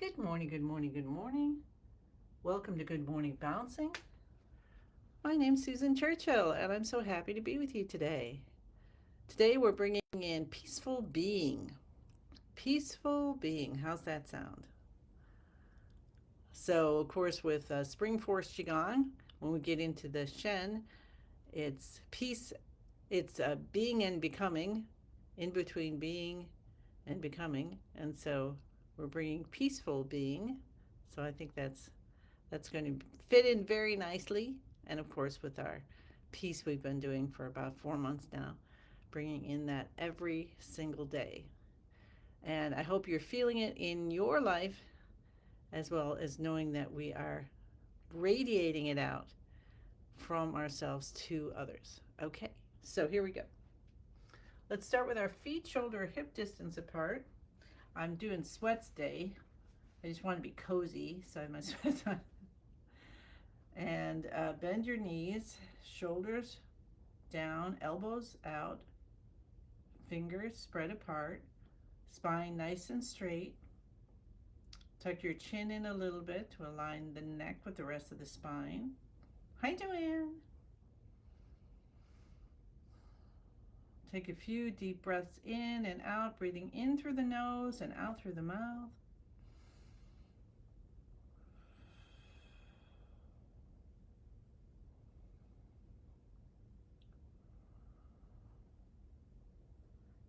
Good morning, good morning, good morning. Welcome to Good Morning Bouncing. My name's Susan Churchill, and I'm so happy to be with you today. Today we're bringing in peaceful being. Peaceful being, how's that sound? So, of course, with Spring Forest Qigong, when we get into the Shen, it's peace, it's being and becoming, in between being and becoming. And so we're bringing peaceful being. So I think that's going to fit in very nicely. And of course, with our piece we've been doing for about 4 months now, bringing in that every single day. And I hope you're feeling it in your life as well as knowing that we are radiating it out from ourselves to others. Okay, so here we go. Let's start with our feet shoulder hip distance apart. I'm doing sweats day. I just want to be cozy, so I have my sweats on. And bend your knees, shoulders down, elbows out, fingers spread apart, spine nice and straight. Tuck your chin in a little bit to align the neck with the rest of the spine. Hi, Joanne. Take a few deep breaths in and out, breathing in through the nose and out through the mouth.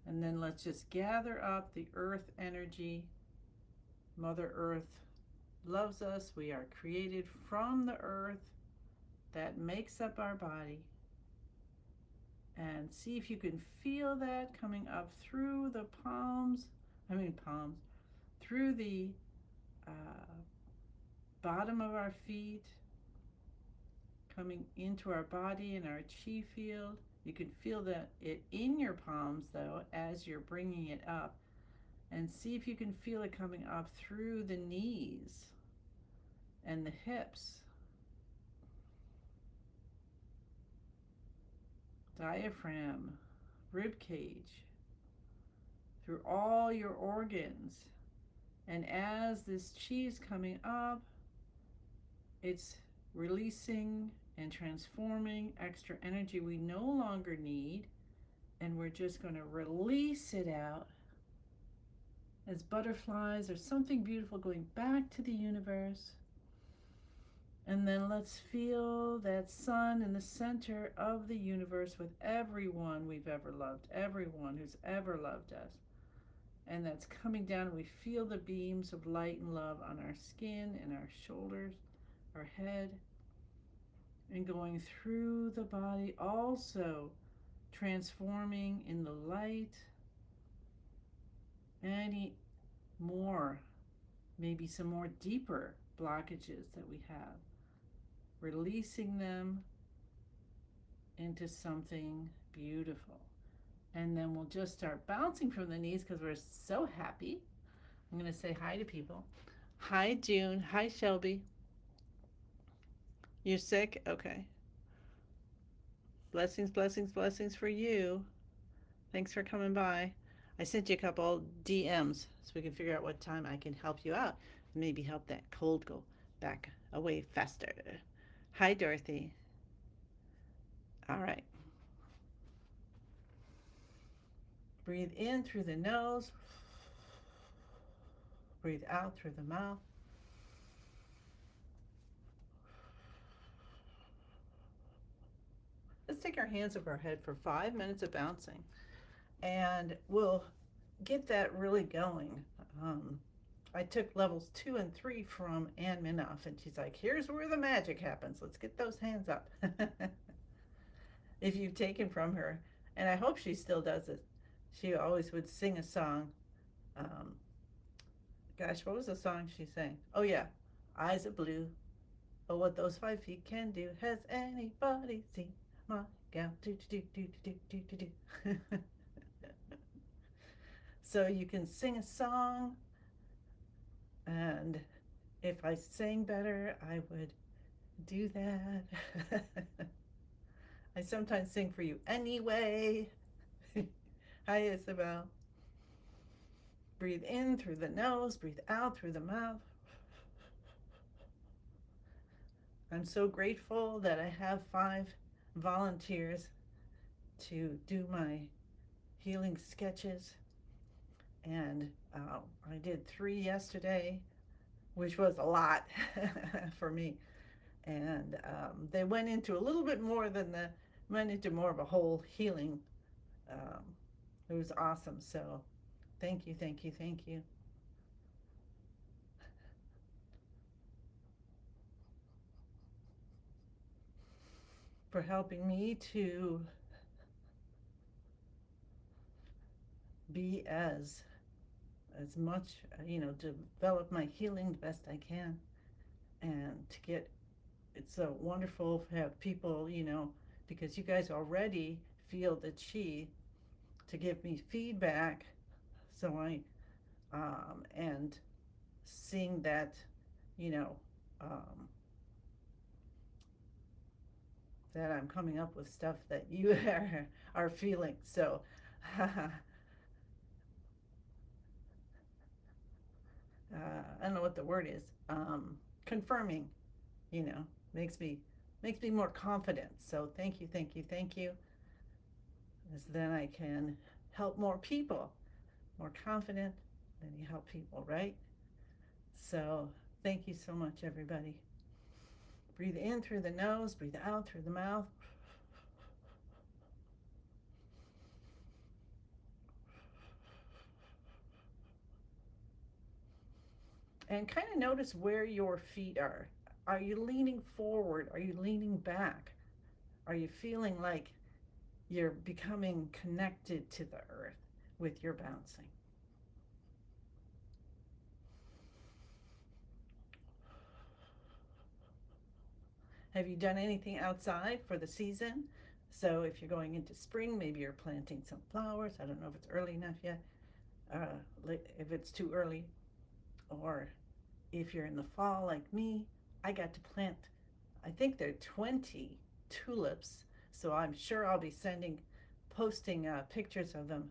And then let's just gather up the earth energy. Mother Earth loves us. We are created from the earth that makes up our body. And see if you can feel that coming up through the palms, through the uh, bottom of our feet, coming into our body and our chi field. You can feel that it in your palms though as you're bringing it up, and see if you can feel it coming up through the knees and the hips, diaphragm, rib cage, through all your organs. And as this chi is coming up, it's releasing and transforming extra energy we no longer need, and we're just going to release it out as butterflies or something beautiful going back to the universe. And then let's feel that sun in the center of the universe with everyone we've ever loved, everyone who's ever loved us. And that's coming down, and we feel the beams of light and love on our skin and our shoulders, our head, and going through the body, also transforming in the light. Any more, maybe some more deeper blockages that we have, releasing them into something beautiful. And then we'll just start bouncing from the knees because we're so happy. I'm going to say hi to people. Hi, June. Hi, Shelby. You're sick? Okay. Blessings, blessings, blessings for you. Thanks for coming by. I sent you a couple DMs so we can figure out what time I can help you out. Maybe help that cold go back away faster. Hi, Dorothy. All right. Breathe in through the nose. Breathe out through the mouth. Let's take our hands over our head for 5 minutes of bouncing, and we'll get that really going. I took levels 2 and 3 from Ann Minoff, and she's like, here's where the magic happens. Let's get those hands up. If you've taken from her, and I hope she still does it. She always would sing a song. Um, Gosh, what was the song she sang? Oh yeah, Eyes of Blue. Oh, what those 5 feet can do. Has anybody seen my gal? Do do do do do do do do. So you can sing a song, and if I sang better, I would do that. I sometimes sing for you anyway. Hi, Isabel. Breathe in through the nose, breathe out through the mouth. I'm so grateful that I have 5 volunteers to do my healing sketches. And I did 3 yesterday, which was a lot for me. And they went into a little bit more than went into more of a whole healing. Um, it was awesome. So thank you, thank you, thank you. For helping me to be as much, develop my healing the best I can, and to get, it's so wonderful to have people, because you guys already feel the chi, to give me feedback. So and seeing that, you know, um, that I'm coming up with stuff that you are feeling. So I don't know what the word is. Confirming, you know, makes me more confident. So thank you, thank you, thank you. Because then I can help more people. More confident, then you help people, right? So thank you so much, everybody. Breathe in through the nose, breathe out through the mouth. And kind of notice where your feet are. Are you leaning forward? Are you leaning back? Are you feeling like you're becoming connected to the earth with your bouncing? Have you done anything outside for the season? So if you're going into spring, maybe you're planting some flowers. I don't know if it's early enough yet, if it's too early, or if you're in the fall like me, I got to plant, I think there are 20 tulips. So I'm sure I'll be posting pictures of them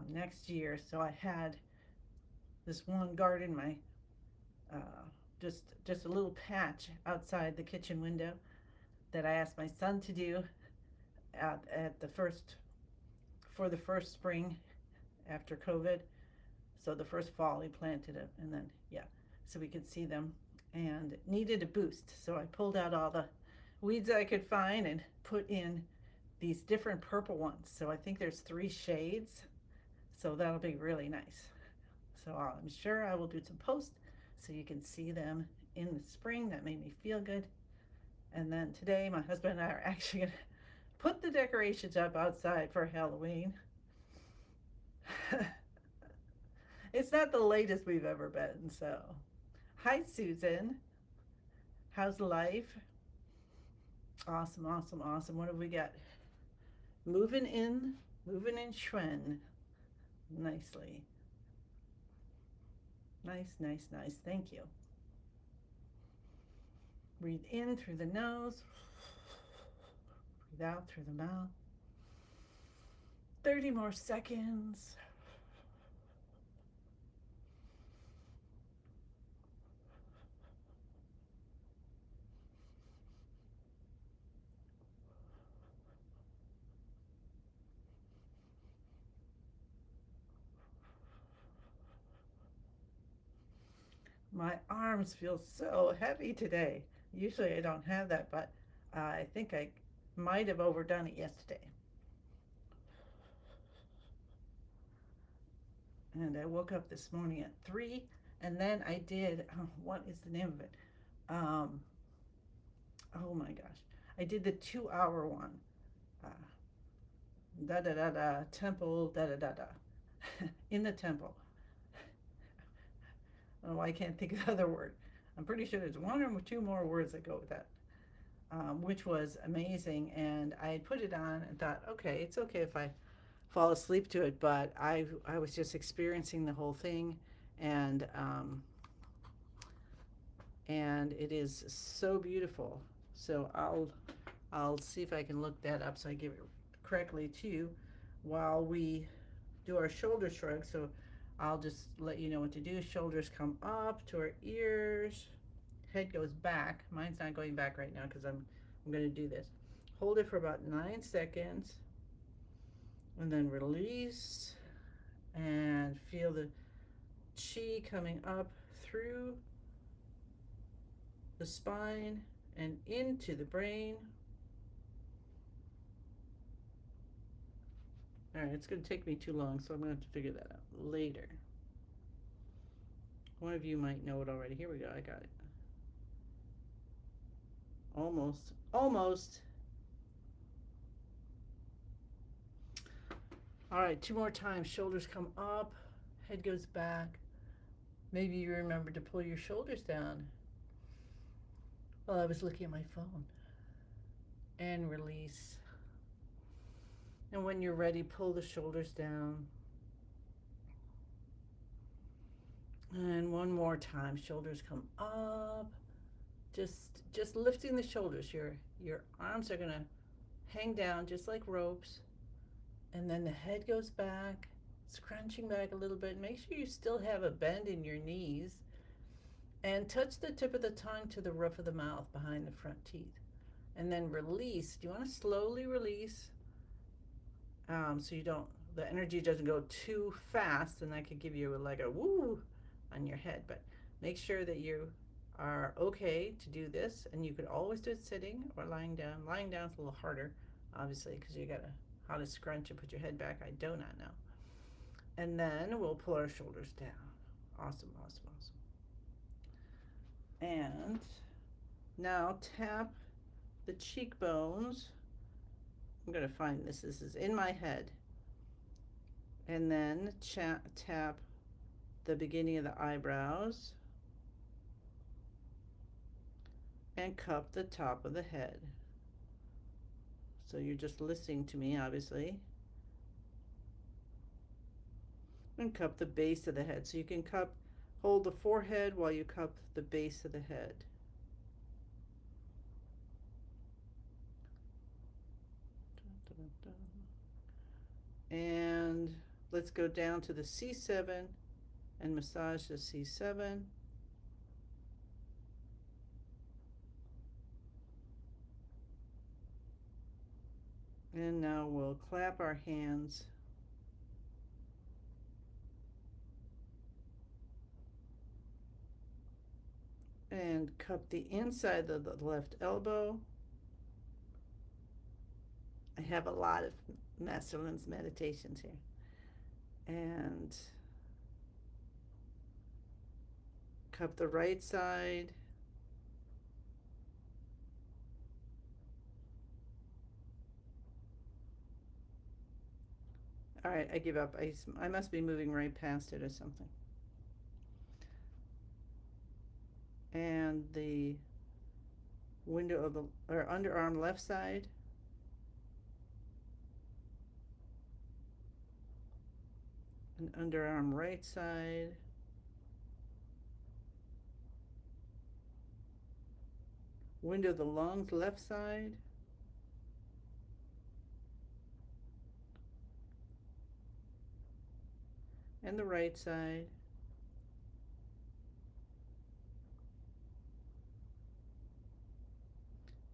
next year. So I had this one garden, my uh, just a little patch outside the kitchen window that I asked my son to do at the first for the first spring after COVID. So the first fall he planted it, and then yeah, so we could see them, and it needed a boost. So I pulled out all the weeds I could find and put in these different purple ones. So I think there's 3 shades. So that'll be really nice. So I'm sure I will do some posts so you can see them in the spring. That made me feel good. And then today, my husband and I are actually going to put the decorations up outside for Halloween. It's not the latest we've ever been. So, hi, Susan. How's life? Awesome, awesome, awesome. What have we got? Moving in Shwen. Nicely. Nice, nice, nice. Thank you. Breathe in through the nose. Breathe out through the mouth. 30 more seconds. My arms feel so heavy today. Usually I don't have that, but I think I might have overdone it yesterday. And I woke up this morning at 3, and then I did, what is the name of it? Um, oh my gosh. I did the 2 hour one. Uh, da da da da, temple, da da da da. In the temple. Oh, I can't think of the other word. I'm pretty sure there's 1 or 2 more words that go with that, which was amazing. And I had put it on and thought, okay, it's okay if I fall asleep to it, but I was just experiencing the whole thing, and and it is so beautiful. So I'll see if I can look that up so I give it correctly to you while we do our shoulder shrug. So I'll just let you know what to do. Shoulders come up to our ears. Head goes back. Mine's not going back right now because I'm going to do this. Hold it for about 9 seconds and then release and feel the chi coming up through the spine and into the brain. All right, it's going to take me too long, so I'm going to have to figure that out later. One of you might know it already. Here we go. I got it. Almost. Almost. All right, 2 more times. Shoulders come up, head goes back. Maybe you remember to pull your shoulders down. Well, I was looking at my phone. And release. And when you're ready, pull the shoulders down. And one more time. Shoulders come up. Just lifting the shoulders. Your arms are going to hang down just like ropes. And then the head goes back, scrunching back a little bit. Make sure you still have a bend in your knees. And touch the tip of the tongue to the roof of the mouth behind the front teeth. And then release. Do you want to slowly release? So the energy doesn't go too fast, and that could give you like a woo on your head. But make sure that you are okay to do this, and you could always do it sitting or lying down. Lying down is a little harder, obviously, because you got how to scrunch and put your head back. I do not know. And then we'll pull our shoulders down. Awesome, awesome, awesome. And now tap the cheekbones. I'm going to find this. This is in my head. And then tap the beginning of the eyebrows. And cup the top of the head. So you're just listening to me, obviously. And cup the base of the head. So you can hold the forehead while you cup the base of the head. And let's go down to the C7 and massage the C7. And now we'll clap our hands. And cup the inside of the left elbow. I have a lot of Masterland's meditations here. And cup the right side. All right, I give up. I must be moving right past it or something. And the window of the underarm left side. And underarm right side. Window of the lungs left side. And the right side.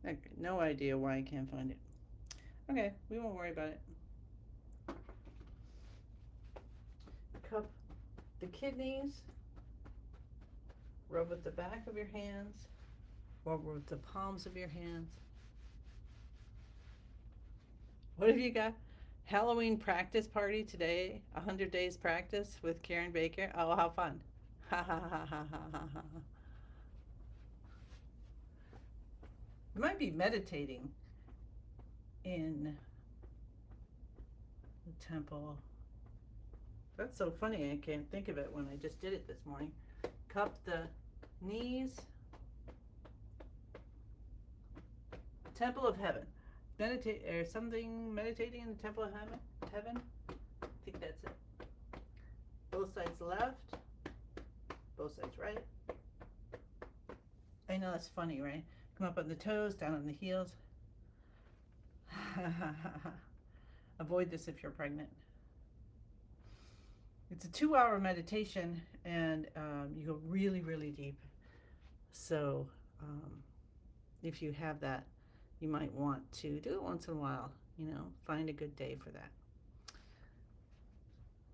Okay, no idea why I can't find it. Okay, we won't worry about it. Cup the kidneys. Rub with the back of your hands. Rub with the palms of your hands. What have you got? Halloween practice party today, 100 days practice with Karen Baker. Oh, how fun. Ha ha ha ha ha ha ha. You might be meditating in the temple. That's so funny. I can't think of it when I just did it this morning. Cup the knees. Temple of Heaven. Meditate or something, meditating in the Temple of Heaven. I think that's it. Both sides left, both sides right. I know that's funny, right? Come up on the toes, down on the heels. Avoid this if you're pregnant. It's a 2 hour meditation, and you go really, really deep. So if you have that, you might want to do it once in a while. Find a good day for that.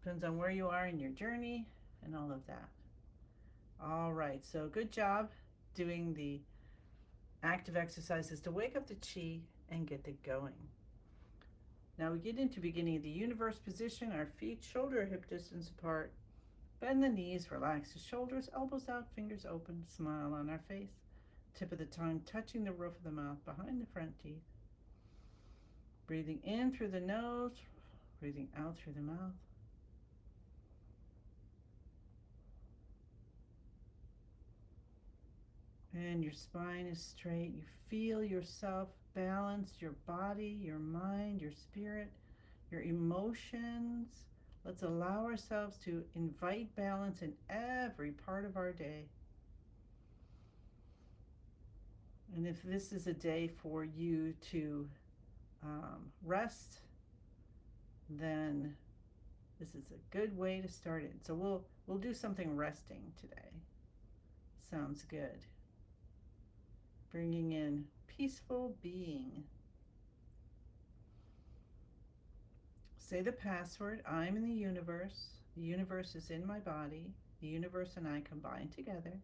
Depends on where you are in your journey and all of that. All right, so good job doing the active exercises to wake up the chi and get it going. Now we get into beginning of the universe position, our feet shoulder hip distance apart. Bend the knees, relax the shoulders, elbows out, fingers open, smile on our face. Tip of the tongue touching the roof of the mouth behind the front teeth. Breathing in through the nose, breathing out through the mouth. And your spine is straight. You feel yourself balanced, your body, your mind, your spirit, your emotions. Let's allow ourselves to invite balance in every part of our day. And if this is a day for you to rest, then this is a good way to start it. So we'll do something resting today. Sounds good. Bringing in peaceful being. Say the password. I'm in the universe. The universe is in my body. The universe and I combine together.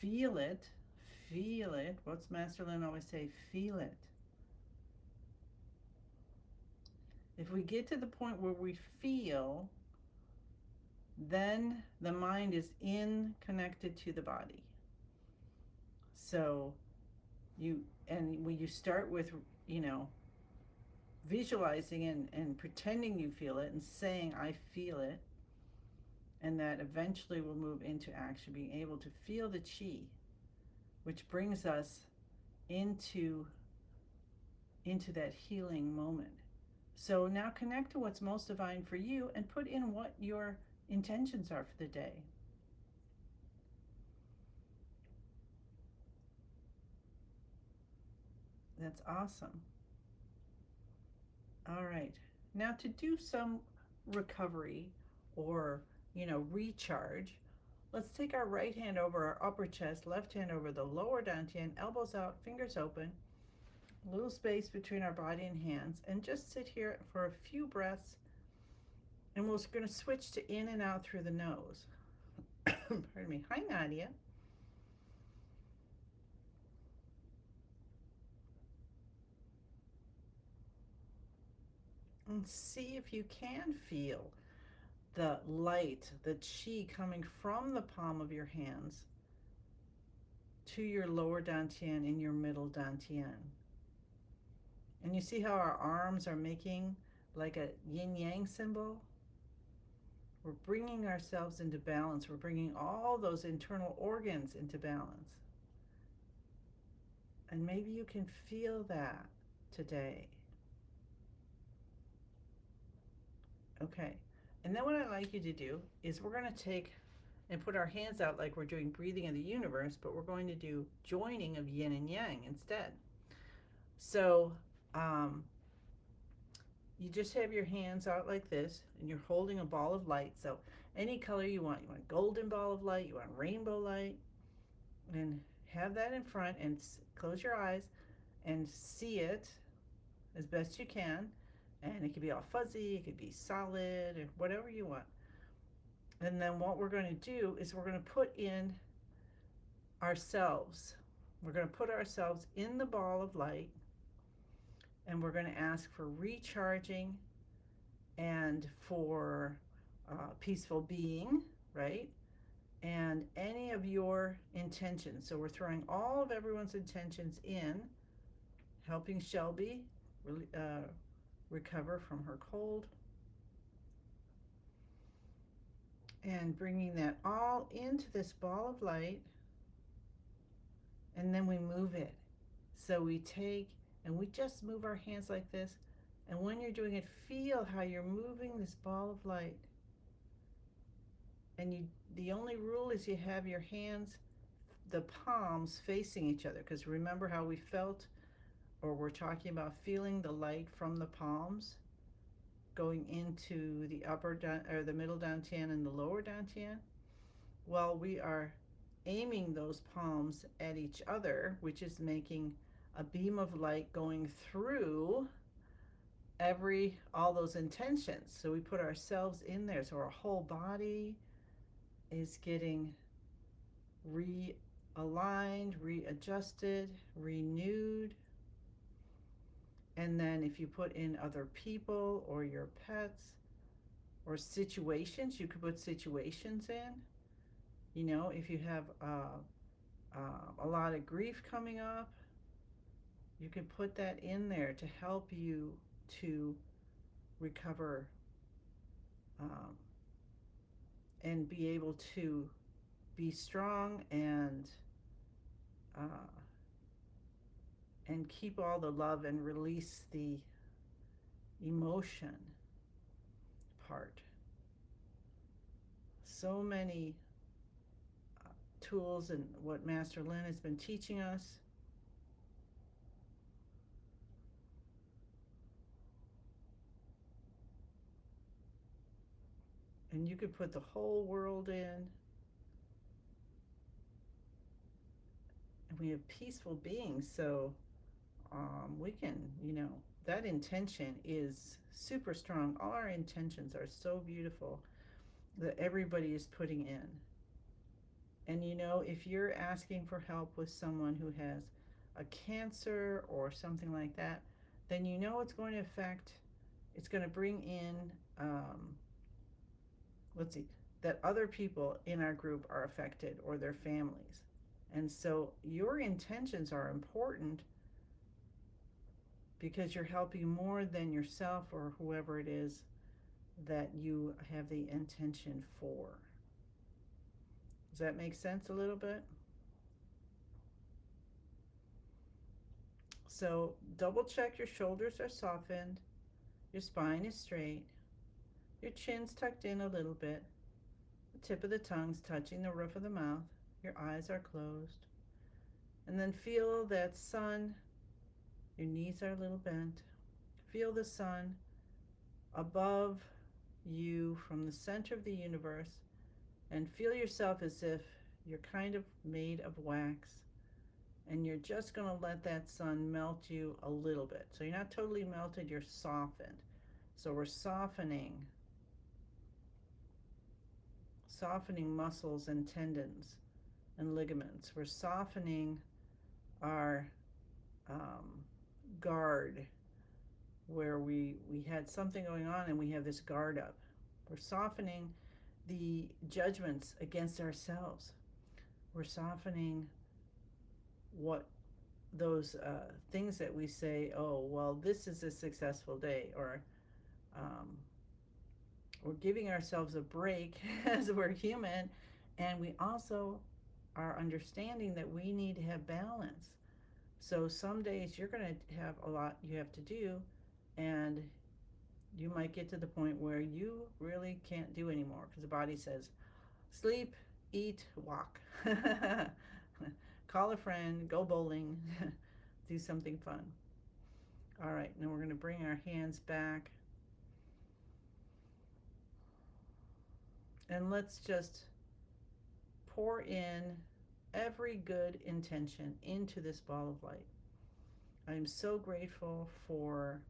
Feel it. Feel it. What's Master Lin always say? Feel it. If we get to the point where we feel, then the mind is connected to the body. So when you start with, visualizing and pretending you feel it and saying, I feel it, and that eventually will move into action, being able to feel the chi, which brings us into that healing moment. So now connect to what's most divine for you and put in what your intentions are for the day. That's awesome. All right. Now to do some recovery or, recharge, let's take our right hand over our upper chest, left hand over the lower dantian, elbows out, fingers open, a little space between our body and hands, and just sit here for a few breaths. And we're going to switch to in and out through the nose. Pardon me. Hi, Nadia. And see if you can feel the light, the chi coming from the palm of your hands to your lower dantian and your middle dantian. And you see how our arms are making like a yin yang symbol? We're bringing ourselves into balance. We're bringing all those internal organs into balance. And maybe you can feel that today. Okay. And then what I'd like you to do is we're going to take and put our hands out like we're doing breathing in the universe, but we're going to do joining of yin and yang instead. So you just have your hands out like this, and you're holding a ball of light. So any color you want. You want golden ball of light, you want rainbow light, and have that in front, and close your eyes and see it as best you can. And it could be all fuzzy, it could be solid, or whatever you want. And then what we're going to do is we're going to put in ourselves. We're going to put ourselves in the ball of light, and we're going to ask for recharging and for peaceful being, right? And any of your intentions. So we're throwing all of everyone's intentions in, helping Shelby recover from her cold, and bringing that all into this ball of light, and then we move it. So we take and we just move our hands like this, and when you're doing it, feel how you're moving this ball of light. And the only rule is you have your hands, the palms facing each other, because remember how we felt, or we're talking about feeling the light from the palms going into the upper or the middle dantian and the lower dantian. Well, we are aiming those palms at each other, which is making a beam of light going through all those intentions. So we put ourselves in there. So our whole body is getting realigned, readjusted, renewed. And then if you put in other people or your pets or situations, you could put situations in. You know, if you have a lot of grief coming up, you can put that in there to help you to recover um, and be able to be strong uh, and keep all the love and release the emotion part. So many tools and what Master Lin has been teaching us. And you could put the whole world in. And we have peaceful beings, so we can, that intention is super strong. All our intentions are so beautiful that everybody is putting in. And if you're asking for help with someone who has a cancer or something like that, then it's going to affect, it's going to bring in, let's see, that other people in our group are affected or their families. And so your intentions are important because you're helping more than yourself or whoever it is that you have the intention for. Does that make sense a little bit? So double check your shoulders are softened, your spine is straight, your chin's tucked in a little bit, the tip of the tongue's touching the roof of the mouth, your eyes are closed. And then feel that sun, your knees are a little bent. Feel the sun above you from the center of the universe, and feel yourself as if you're kind of made of wax, and you're just going to let that sun melt you a little bit. So you're not totally melted, you're softened. So we're softening muscles and tendons and ligaments. We're softening our guard, where we had something going on and we have this guard up. We're softening the judgments against ourselves. We're softening what those things that we say, oh, well, this is a successful day, or we're giving ourselves a break as we're human, and we also are understanding that we need to have balance. So some days you're going to have a lot you have to do, and you might get to the point where you really can't do anymore because the body says, sleep, eat, walk. Call a friend, go bowling, do something fun. All right, now we're going to bring our hands back. And let's just pour in every good intention into this ball of light. I am so grateful for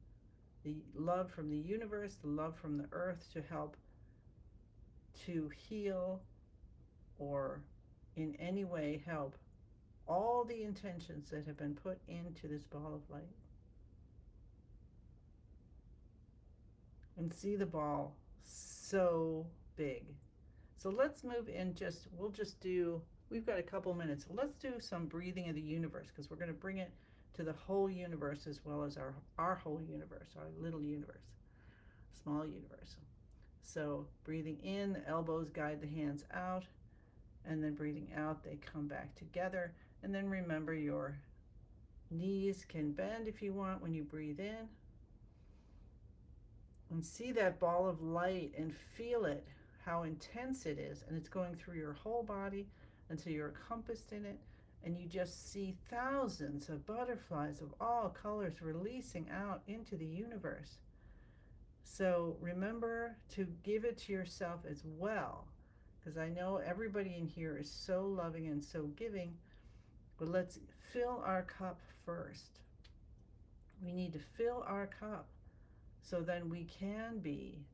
the love from the universe, the love from the earth to help to heal or in any way help all the intentions that have been put into this ball of light. And see the ball so big. So let's move in, we've got a couple minutes. Let's do some breathing of the universe, because we're going to bring it to the whole universe as well as our whole universe, our little universe, small universe. So breathing in, the elbows guide the hands out, and then breathing out, they come back together. And then remember, your knees can bend if you want when you breathe in. And see that ball of light and feel it, how intense it is, and it's going through your whole body until you're encompassed in it, and you just see thousands of butterflies of all colors releasing out into the universe. So remember to give it to yourself as well, because I know everybody in here is so loving and so giving, but let's fill our cup first. We need to fill our cup so then we can be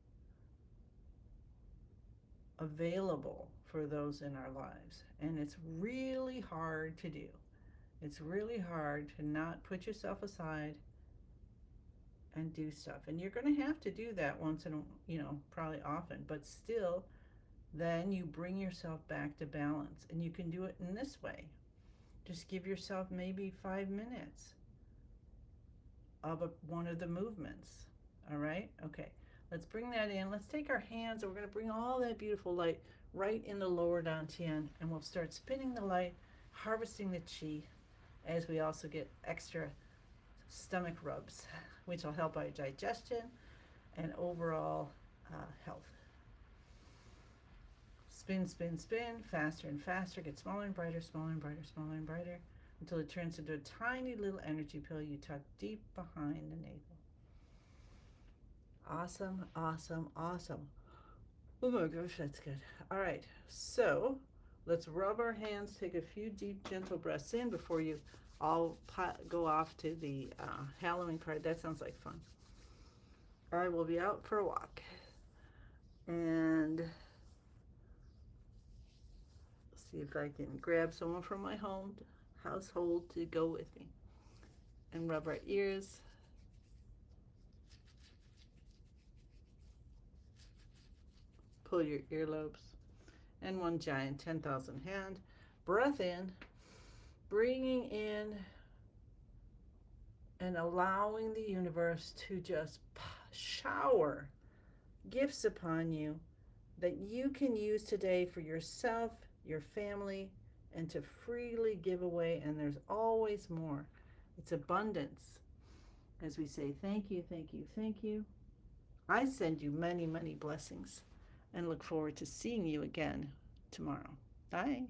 available for those in our lives. And it's really hard to do. It's really hard to not put yourself aside and do stuff. And you're going to have to do that once in a, probably often, but still, then you bring yourself back to balance. And you can do it in this way. Just give yourself maybe 5 minutes of one of the movements. All right? Okay. Let's bring that in. Let's take our hands and we're going to bring all that beautiful light right in the lower dantian, and we'll start spinning the light, harvesting the chi, as we also get extra stomach rubs, which will help our digestion and overall health. Spin, spin, spin, faster and faster, get smaller and brighter, smaller and brighter, smaller and brighter, until it turns into a tiny little energy pill you tuck deep behind the navel. Awesome, awesome, awesome. Oh my gosh, that's good. All right, so let's rub our hands, take a few deep, gentle breaths in before you all go off to the Halloween party. That sounds like fun. I will be out for a walk. And see if I can grab someone from my household to go with me. And rub our ears. Pull your earlobes. And one giant 10,000 hand. Breath in. Bringing in and allowing the universe to just shower gifts upon you that you can use today for yourself, your family, and to freely give away. And there's always more. It's abundance. As we say, thank you, thank you, thank you. I send you many, many blessings and look forward to seeing you again tomorrow. Bye.